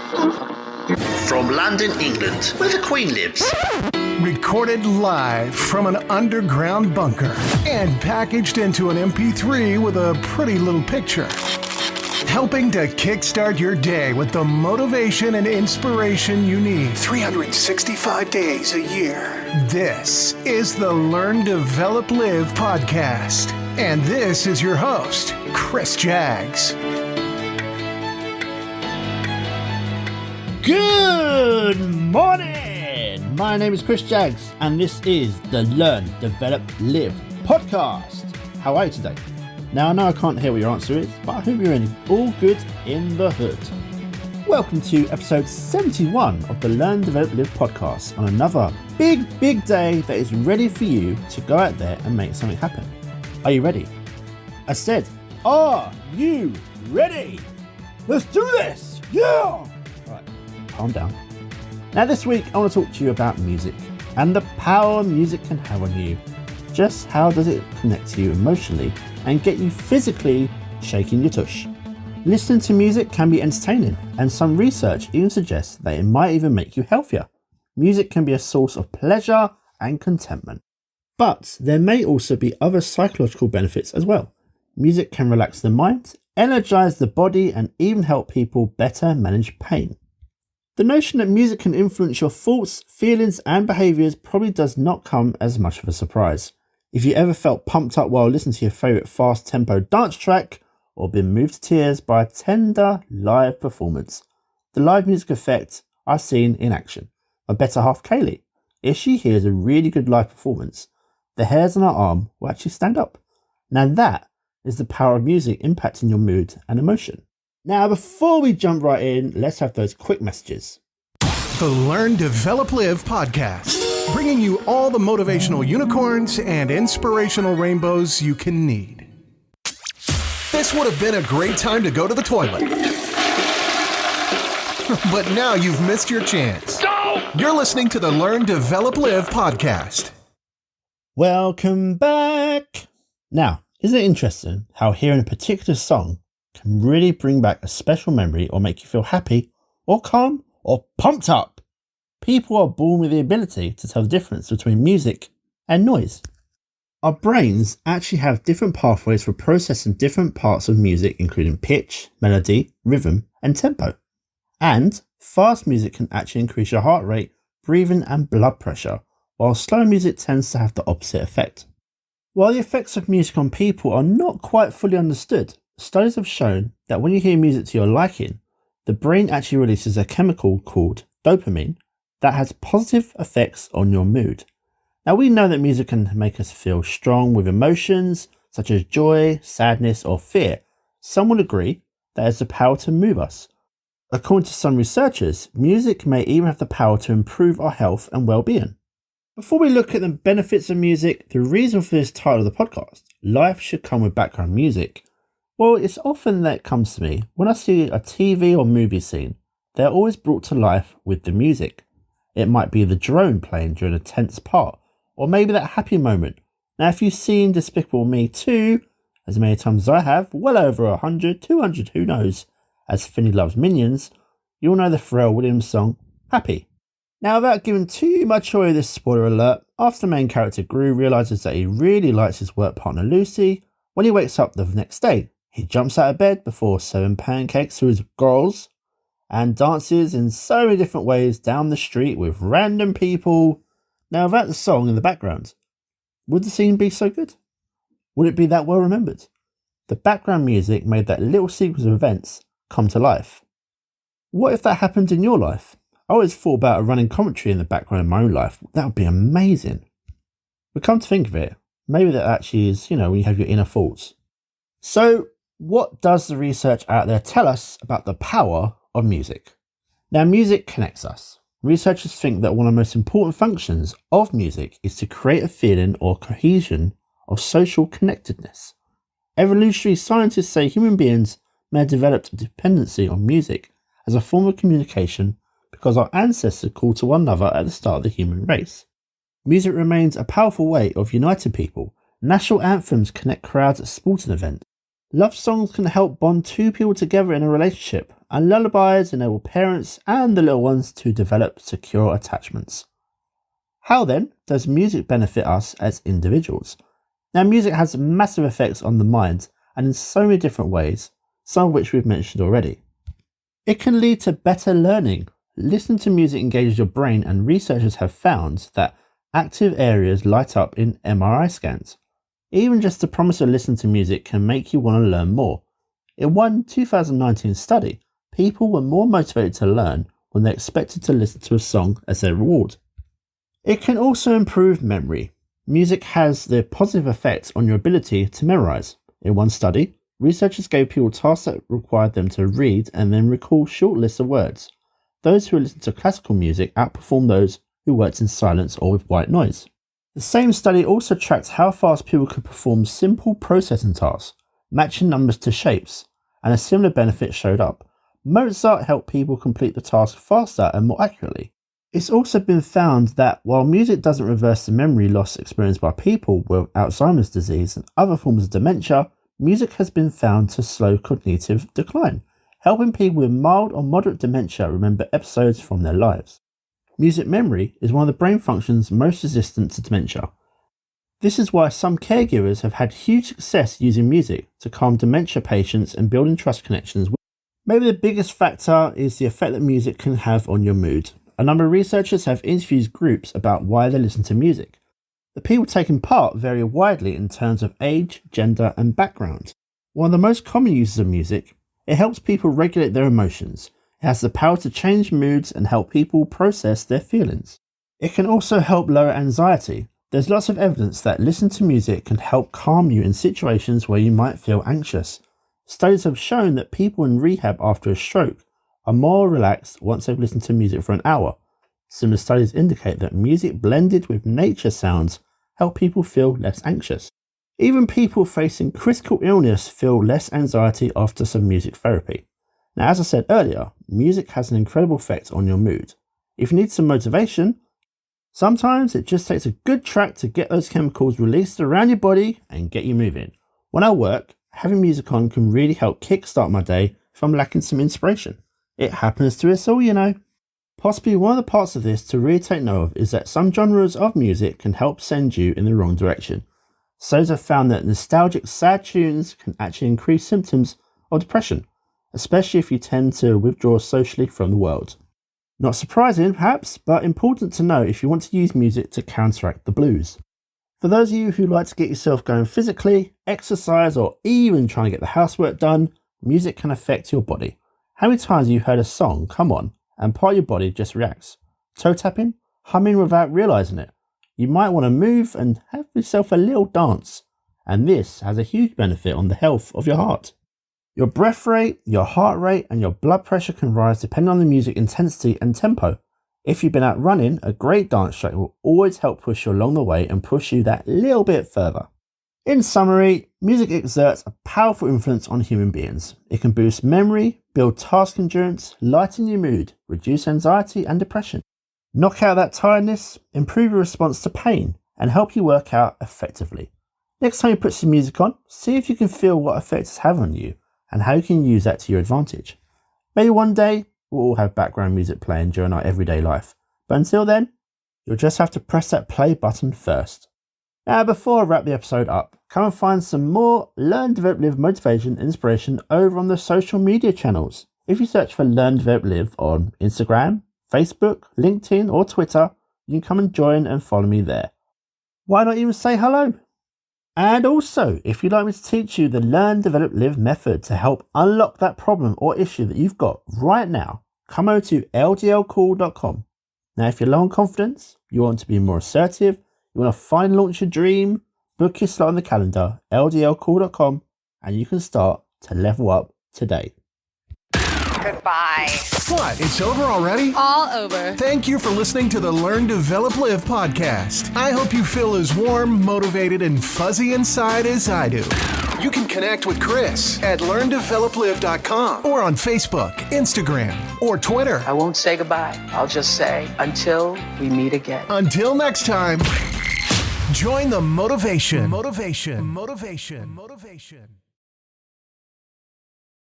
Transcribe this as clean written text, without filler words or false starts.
From London, England, where the Queen lives. Recorded live from an underground bunker and packaged into an MP3 with a pretty little picture. Helping to kickstart your day with the motivation and inspiration you need 365 days a year. This is the Learn, Develop, Live podcast. And this is your host, Chris Jaggs. Good morning! My name is Chris Jaggs, and this is the Learn, Develop, Live podcast. How are you today? Now, I know I can't hear what your answer is, but I hope you're in all good in the hood. Welcome to episode 71 of the Learn, Develop, Live podcast on another big day that is ready for you to go out there and make something happen. Are you ready? I said, are you ready? Let's do this! Yeah! Right, calm down. Now this week I want to talk to you about music and the power music can have on you. Just how does it connect to you emotionally and get you physically shaking your tush. Listening to music can be entertaining, and some research even suggests that it might even make you healthier. Music can be a source of pleasure and contentment. But there may also be other psychological benefits as well. Music can relax the mind, energize the body, and even help people better manage pain. The notion that music can influence your thoughts, feelings, and behaviours probably does not come as much of a surprise. If you ever felt pumped up while listening to your favourite fast-tempo dance track, or been moved to tears by a tender live performance, the live music effect I've seen in action. My better half Kaylee, if she hears a really good live performance, the hairs on her arm will actually stand up. Now that is the power of music impacting your mood and emotion. Now before we jump right in, let's have those quick messages. The Learn, Develop, Live podcast, bringing you all the motivational unicorns and inspirational rainbows you can need. This would have been a great time to go to the toilet. But now you've missed your chance. No! You're listening to the Learn, Develop, Live podcast. Welcome back. Now, isn't it interesting how hearing a particular song can really bring back a special memory or make you feel happy or calm or pumped up? People are born with the ability to tell the difference between music and noise. Our brains actually have different pathways for processing different parts of music, including pitch, melody, rhythm, and tempo. And fast music can actually increase your heart rate, breathing, and blood pressure, while slow music tends to have the opposite effect. While the effects of music on people are not quite fully understood, studies have shown that when you hear music to your liking, the brain actually releases a chemical called dopamine that has positive effects on your mood. Now we know that music can make us feel strong with emotions such as joy, sadness, or fear. Some will agree that it has the power to move us. According to some researchers, music may even have the power to improve our health and well-being. Before we look at the benefits of music, the reason for this title of the podcast, Life Should Come with Background Music, well, it's often that it comes to me when I see a TV or movie scene, they're always brought to life with the music. It might be the drone playing during a tense part, or maybe that happy moment. Now, if you've seen Despicable Me 2, as many times as I have, well over 100, 200, who knows, as Finny loves Minions, you'll know the Pharrell Williams song, Happy. Now, without giving too much away this spoiler alert, after the main character Gru realises that he really likes his work partner Lucy, when he wakes up the next day, he jumps out of bed before serving pancakes to his girls, and dances in so many different ways down the street with random people. Now, without the song in the background, would the scene be so good? Would it be that well remembered? The background music made that little sequence of events come to life. What if that happened in your life? I always thought about a running commentary in the background of my own life. That would be amazing. But come to think of it, maybe that actually is, when you have your inner thoughts. So, what does the research out there tell us about the power of music? Now, music connects us. Researchers think that one of the most important functions of music is to create a feeling or cohesion of social connectedness. Evolutionary scientists say human beings may have developed a dependency on music as a form of communication because our ancestors called to one another at the start of the human race. Music remains a powerful way of uniting people. National anthems connect crowds at sporting events. Love songs can help bond two people together in a relationship, and lullabies enable parents and the little ones to develop secure attachments. How then does music benefit us as individuals? Now, music has massive effects on the mind and in so many different ways, some of which we've mentioned already. It can lead to better learning. Listening to music engages your brain, and researchers have found that active areas light up in MRI scans. Even just the promise of listening to music can make you want to learn more. In one 2019 study, people were more motivated to learn when they expected to listen to a song as their reward. It can also improve memory. Music has the positive effect on your ability to memorize. In one study, researchers gave people tasks that required them to read and then recall short lists of words. Those who listened to classical music outperformed those who worked in silence or with white noise. The same study also tracked how fast people could perform simple processing tasks, matching numbers to shapes, and a similar benefit showed up. Mozart helped people complete the task faster and more accurately. It's also been found that while music doesn't reverse the memory loss experienced by people with Alzheimer's disease and other forms of dementia, music has been found to slow cognitive decline, helping people with mild or moderate dementia remember episodes from their lives. Music memory is one of the brain functions most resistant to dementia. This is why some caregivers have had huge success using music to calm dementia patients and building trust connections. Maybe the biggest factor is the effect that music can have on your mood. A number of researchers have interviewed groups about why they listen to music. The people taking part vary widely in terms of age, gender, and background. One of the most common uses of music, it helps people regulate their emotions. It has the power to change moods and help people process their feelings. It can also help lower anxiety. There's lots of evidence that listening to music can help calm you in situations where you might feel anxious. Studies have shown that people in rehab after a stroke are more relaxed once they've listened to music for an hour. Similar studies indicate that music blended with nature sounds help people feel less anxious. Even people facing critical illness feel less anxiety after some music therapy. Now, as I said earlier, music has an incredible effect on your mood. If you need some motivation, sometimes it just takes a good track to get those chemicals released around your body and get you moving. When I work, having music on can really help kickstart my day if I'm lacking some inspiration. It happens to us all, you know. Possibly one of the parts of this to really take note of is that some genres of music can help send you in the wrong direction. Studies have found that nostalgic sad tunes can actually increase symptoms of depression, especially if you tend to withdraw socially from the world. Not surprising, perhaps, but important to know if you want to use music to counteract the blues. For those of you who like to get yourself going physically, exercise, or even try and get the housework done, music can affect your body. How many times have you heard a song come on and part of your body just reacts? Toe tapping? Humming without realising it? You might want to move and have yourself a little dance. And this has a huge benefit on the health of your heart. Your breath rate, your heart rate, and your blood pressure can rise depending on the music intensity and tempo. If you've been out running, a great dance track will always help push you along the way and push you that little bit further. In summary, music exerts a powerful influence on human beings. It can boost memory, build task endurance, lighten your mood, reduce anxiety and depression, knock out that tiredness, improve your response to pain, and help you work out effectively. Next time you put some music on, see if you can feel what effect it's having on you and how you can use that to your advantage. Maybe one day we'll all have background music playing during our everyday life, but until then, you'll just have to press that play button first. Now, before I wrap the episode up, come and find some more Learn, Develop, Live motivation and inspiration over on the social media channels. If you search for Learn, Develop, Live on Instagram, Facebook, LinkedIn or Twitter, you can come and join and follow me there. Why not even say hello? And also, if you'd like me to teach you the Learn, Develop, Live method to help unlock that problem or issue that you've got right now, come over to ldlcool.com. Now, if you're low on confidence, you want to be more assertive, you want to find and launch your dream, book your slot on the calendar, ldlcool.com, and you can start to level up today. Goodbye. What? It's over already? All over. Thank you for listening to the Learn, Develop, Live podcast. I hope you feel as warm, motivated, and fuzzy inside as I do. You can connect with Chris at LearnDevelopLive.com or on Facebook, Instagram, or Twitter. I won't say goodbye. I'll just say until we meet again. Until next time, join the motivation.